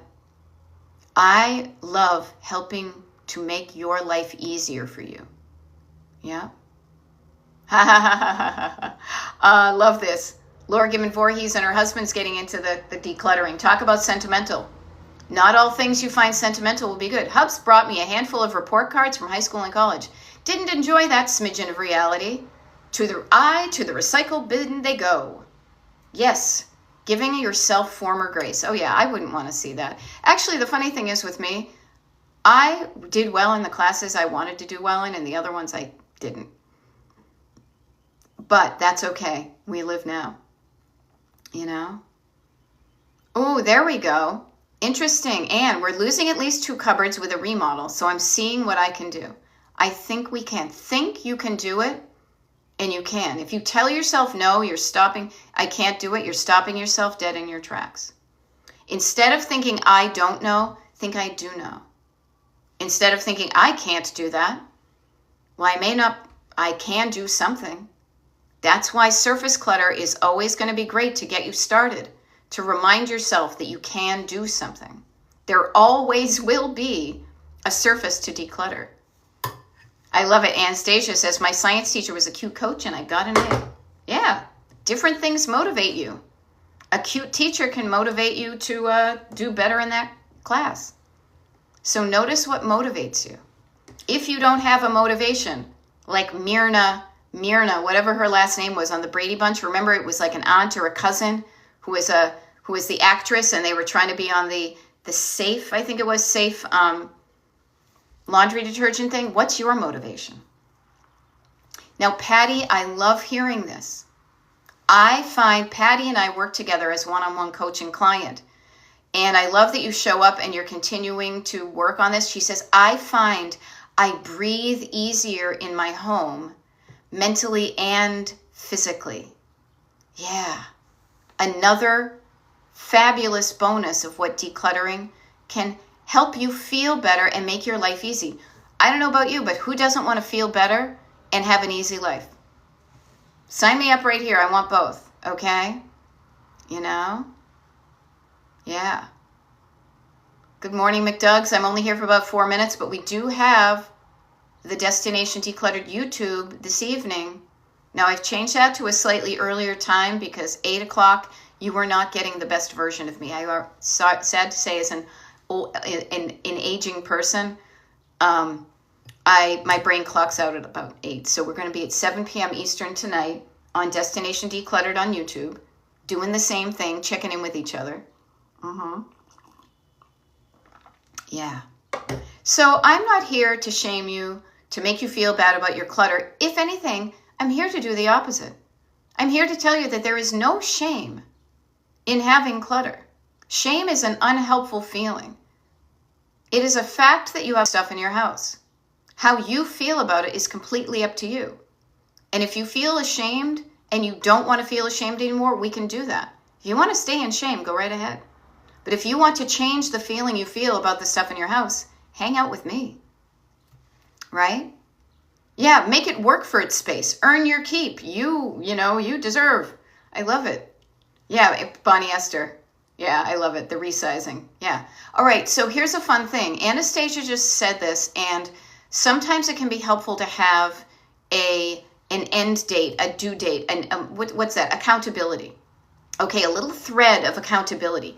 I love helping to make your life easier for you. Yeah. Ha ha ha ha ha. Love this. Laura Gibbon Voorhees and her husband's getting into the decluttering. Talk about sentimental. Not all things you find sentimental will be good. Hubs brought me a handful of report cards from high school and college. Didn't enjoy that smidgen of reality. To the recycle bin they go. Yes, giving yourself former grace. Oh yeah, I wouldn't want to see that. Actually, the funny thing is with me, I did well in the classes I wanted to do well in, and the other ones I didn't. But that's okay. We live now. You know? Oh, there we go. Interesting. And we're losing at least 2 cupboards with a remodel, so I'm seeing what I can do. I think we can. Think you can do it, and you can. If you tell yourself no, you're stopping, I can't do it, you're stopping yourself dead in your tracks. Instead of thinking I don't know, think I do know. Instead of thinking I can't do that, well, I can do something. That's why surface clutter is always going to be great to get you started, to remind yourself that you can do something. There always will be a surface to declutter. I love it. Anastasia says, my science teacher was a cute coach and I got an A. Yeah, different things motivate you. A cute teacher can motivate you to do better in that class. So notice what motivates you. If you don't have a motivation, like Myrna, whatever her last name was on the Brady Bunch, remember it was like an aunt or a cousin who was the actress, and they were trying to be on the Safe, I think it was Safe laundry detergent thing. What's your motivation? Now, Patty, I love hearing this. I find Patty and I work together as one-on-one coach and client. And I love that you show up and you're continuing to work on this. She says, I find I breathe easier in my home, mentally and physically. Yeah. Another fabulous bonus of what decluttering can help you feel better and make your life easy. I don't know about you, but who doesn't want to feel better and have an easy life? Sign me up right here. I want both. Okay? You know? Yeah. Good morning, McDougs. I'm only here for about 4 minutes, but we do have the Destination Decluttered YouTube this evening. Now, I've changed that to a slightly earlier time because 8 o'clock, you were not getting the best version of me. I are sad to say, as an aging person, my brain clocks out at about 8. So we're going to be at 7 p.m. Eastern tonight on Destination Decluttered on YouTube, doing the same thing, checking in with each other. Yeah. So I'm not here to shame you, to make you feel bad about your clutter. If anything, I'm here to do the opposite. I'm here to tell you that there is no shame in having clutter. Shame is an unhelpful feeling. It is a fact that you have stuff in your house. How you feel about it is completely up to you. And if you feel ashamed and you don't want to feel ashamed anymore, we can do that. If you want to stay in shame, go right ahead. But if you want to change the feeling you feel about the stuff in your house, hang out with me. Right? Yeah, make it work for its space. Earn your keep. You deserve. I love it. Yeah, Bonnie Esther. Yeah, I love it. The resizing. Yeah. All right, so here's a fun thing. Anastasia just said this, and sometimes it can be helpful to have an end date, a due date, and what's that? Accountability. Okay, a little thread of accountability.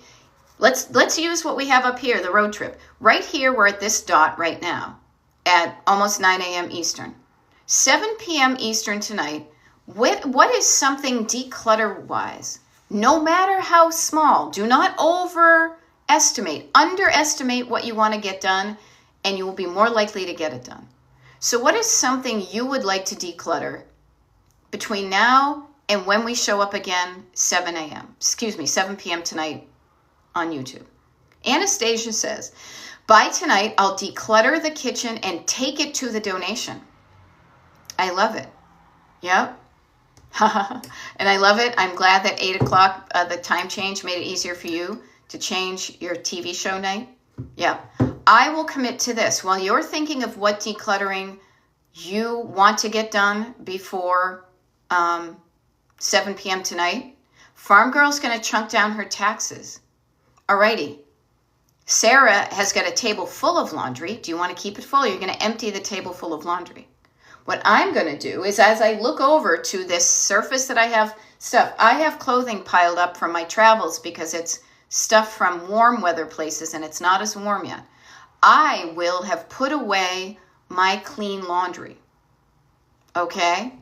Let's use what we have up here, the road trip. Right here, we're at this dot right now at almost 9 a.m. Eastern. 7 p.m. Eastern tonight, what is something declutter-wise? No matter how small, do not underestimate what you want to get done, and you will be more likely to get it done. So what is something you would like to declutter between now and when we show up again, 7 p.m. tonight on YouTube? Anastasia says, by tonight, I'll declutter the kitchen and take it to the donation. I love it. Yep. And I love it. I'm glad that 8 o'clock, the time change, made it easier for you to change your TV show night. Yeah. I will commit to this. While you're thinking of what decluttering you want to get done before 7 p.m. tonight, Farm Girl's going to chunk down her taxes. Alrighty. Sarah has got a table full of laundry. Do you want to keep it full? You're going to empty the table full of laundry. What I'm going to do is, as I look over to this surface that I have I have clothing piled up from my travels because it's stuff from warm weather places and it's not as warm yet. I will have put away my clean laundry. Okay?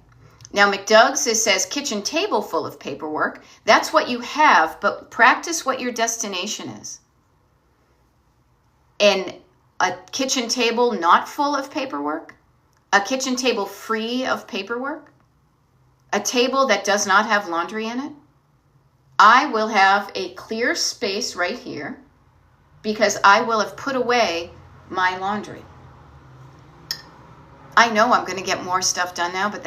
Now, McDougs says kitchen table full of paperwork. That's what you have, but practice what your destination is. And a kitchen table not full of paperwork? A kitchen table free of paperwork? A table that does not have laundry in it? I will have a clear space right here because I will have put away my laundry. I know I'm going to get more stuff done now, but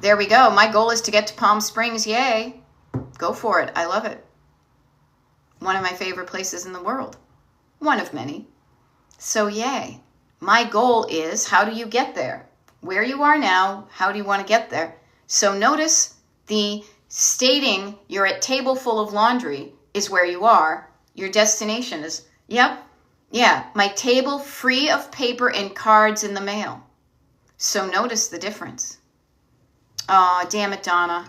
there we go. My goal is to get to Palm Springs. Yay. Go for it. I love it. One of my favorite places in the world. One of many. So yay. My goal is, how do you get there? Where you are now, how do you want to get there? So notice the stating you're at table full of laundry is where you are. Your destination is, yep, yeah, my table free of paper and cards in the mail. So notice the difference. Oh, damn it, Donna.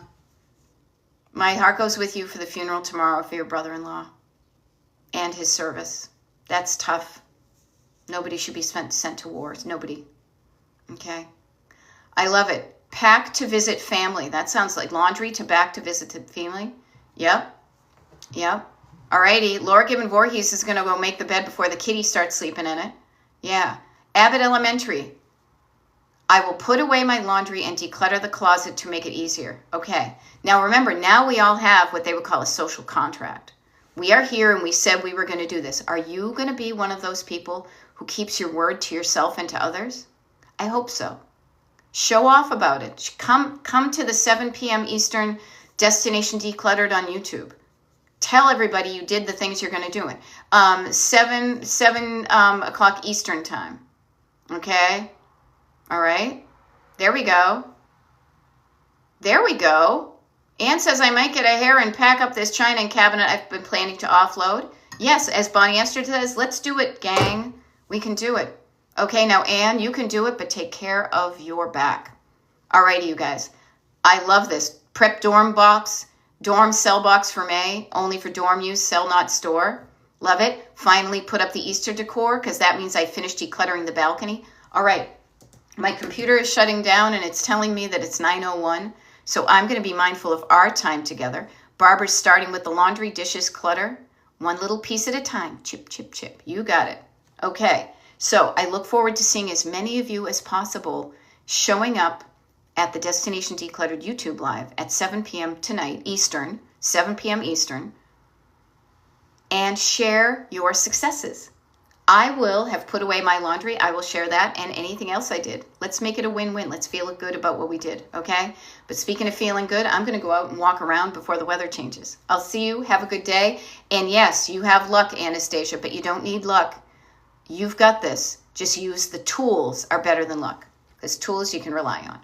My heart goes with you for the funeral tomorrow for your brother-in-law and his service. That's tough. Nobody should be sent to war. Nobody. Okay. I love it. Pack to visit family. That sounds like laundry to back to visit the family. Yep. Yep. Alrighty. Laura Gibbon Voorhees is going to go make the bed before the kitty starts sleeping in it. Yeah. Abbott Elementary. I will put away my laundry and declutter the closet to make it easier. Okay. Now remember, now we all have what they would call a social contract. We are here and we said we were going to do this. Are you going to be one of those people who keeps your word to yourself and to others? I hope so. Show off about it. Come to the 7 p.m. Eastern Destination Decluttered on YouTube. Tell everybody you did the things you're going to do. 7 o'clock Eastern time. Okay? All right? There we go. There we go. Ann says, I might get a hair and pack up this china and cabinet I've been planning to offload. Yes, as Bonnie Esther says, let's do it, gang. We can do it. Okay, now, Ann, you can do it, but take care of your back. All righty, you guys. I love this. Prep dorm box, dorm cell box for May, only for dorm use, sell not store. Love it. Finally put up the Easter decor because that means I finished decluttering the balcony. All right. My computer is shutting down and it's telling me that it's 9:01. So I'm going to be mindful of our time together. Barbara's starting with the laundry, dishes, clutter. One little piece at a time. Chip, chip, chip. You got it. Okay. So I look forward to seeing as many of you as possible showing up at the Destination Decluttered YouTube Live at 7 p.m. tonight, Eastern, 7 p.m. Eastern, and share your successes. I will have put away my laundry. I will share that and anything else I did. Let's make it a win-win. Let's feel good about what we did, okay? But speaking of feeling good, I'm going to go out and walk around before the weather changes. I'll see you. Have a good day. And yes, you have luck, Anastasia, but you don't need luck. You've got this. Just use the tools are better than luck because tools you can rely on.